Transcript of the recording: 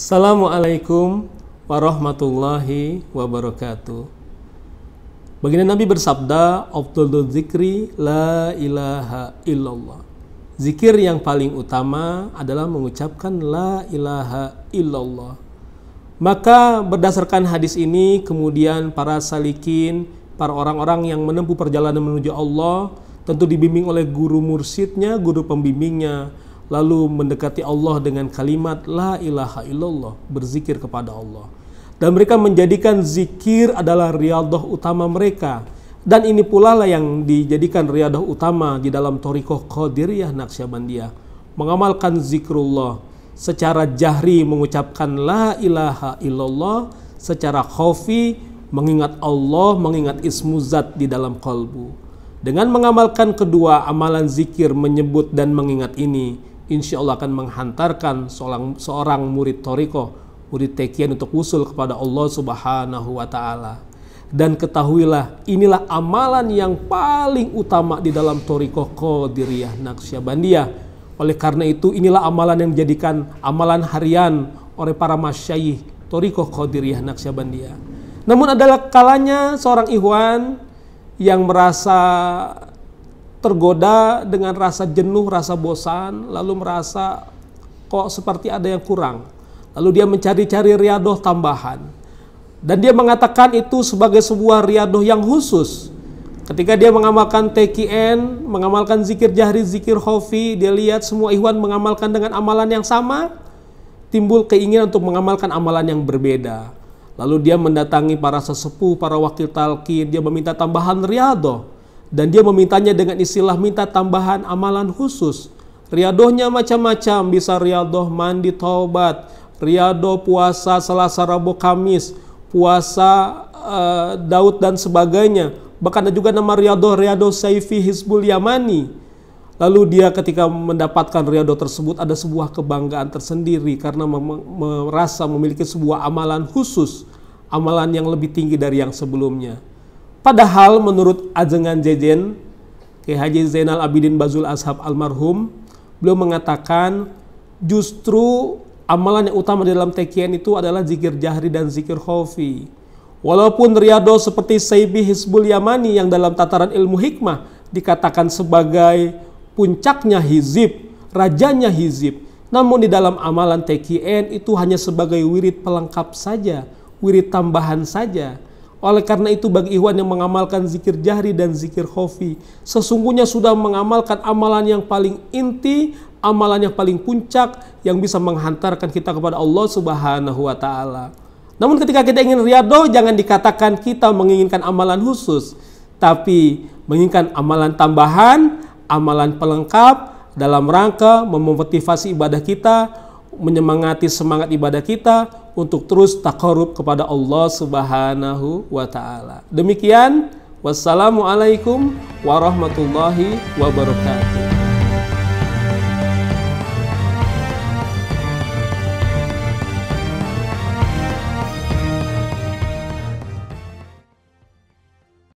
Assalamualaikum warahmatullahi wabarakatuh. Baginda Nabi bersabda, "Afdhalul dzikri la ilaha illallah." Zikir yang paling utama adalah mengucapkan la ilaha illallah. Maka berdasarkan hadis ini, kemudian para salikin, para orang-orang yang menempuh perjalanan menuju Allah, tentu dibimbing oleh guru mursyidnya, guru pembimbingnya, lalu mendekati Allah dengan kalimat la ilaha illallah, berzikir kepada Allah. Dan mereka menjadikan zikir adalah riyadhah utama mereka. Dan ini pula lah yang dijadikan riyadhah utama di dalam thariqah Qadiriyah Naqsyabandiyah. Mengamalkan zikrullah secara jahri, mengucapkan la ilaha illallah, secara khafi mengingat Allah, mengingat ismu zat di dalam kalbu. Dengan mengamalkan kedua amalan zikir, menyebut dan mengingat ini, insya Allah akan menghantarkan seorang murid thariqah, murid tekian untuk usul kepada Allah Subhanahu wa Ta'ala. Dan ketahuilah, inilah amalan yang paling utama di dalam thariqah Qadiriyah Naqsyabandiyah. Oleh karena itu, inilah amalan yang dijadikan amalan harian oleh para masyayikh thariqah Qadiriyah Naqsyabandiyah. Namun adalah kalanya seorang ikhwan yang merasa tergoda dengan rasa jenuh, rasa bosan, lalu merasa kok seperti ada yang kurang. Lalu dia mencari-cari riyadhah tambahan. Dan dia mengatakan itu sebagai sebuah riyadhah yang khusus. Ketika dia mengamalkan TQN, mengamalkan zikir jahri, zikir khafi, dia lihat semua ikhwan mengamalkan dengan amalan yang sama, timbul keinginan untuk mengamalkan amalan yang berbeda. Lalu dia mendatangi para sesepuh, para wakil talqin, dia meminta tambahan riyadhah. Dan dia memintanya dengan istilah minta tambahan amalan khusus. Riyadhahnya macam-macam, bisa riyadhah mandi taubat, riyadhah puasa Selasa, Rabu, Kamis, puasa Daud dan sebagainya. Bahkan ada juga nama riyadhah Saifi Hizbul Yamani. Lalu dia ketika mendapatkan riyadhah tersebut ada sebuah kebanggaan tersendiri karena merasa memiliki sebuah amalan khusus, amalan yang lebih tinggi dari yang sebelumnya. Padahal menurut ajengan jejen Kiai Haji Zainal Abidin Bazul Ashab almarhum, beliau mengatakan justru amalan yang utama dalam TQN itu adalah zikir jahri dan zikir khafi. Walaupun riyadhah seperti Saifi Hizbul Yamani yang dalam tataran ilmu hikmah dikatakan sebagai puncaknya hizib, rajanya hizib, namun di dalam amalan TQN itu hanya sebagai wirid pelengkap saja, wirid tambahan saja. Oleh karena itu bagi ikhwan yang mengamalkan zikir jahri dan zikir khafi, sesungguhnya sudah mengamalkan amalan yang paling inti, amalan yang paling puncak yang bisa menghantarkan kita kepada Allah Subhanahu wa Ta'ala. Namun ketika kita ingin riyadhah, jangan dikatakan kita menginginkan amalan khusus, tapi menginginkan amalan tambahan, amalan pelengkap dalam rangka memotivasi ibadah kita, menyemangati semangat ibadah kita untuk terus taqarrub kepada Allah Subhanahu wa Ta'ala. Demikian, wassalamualaikum warahmatullahi wabarakatuh.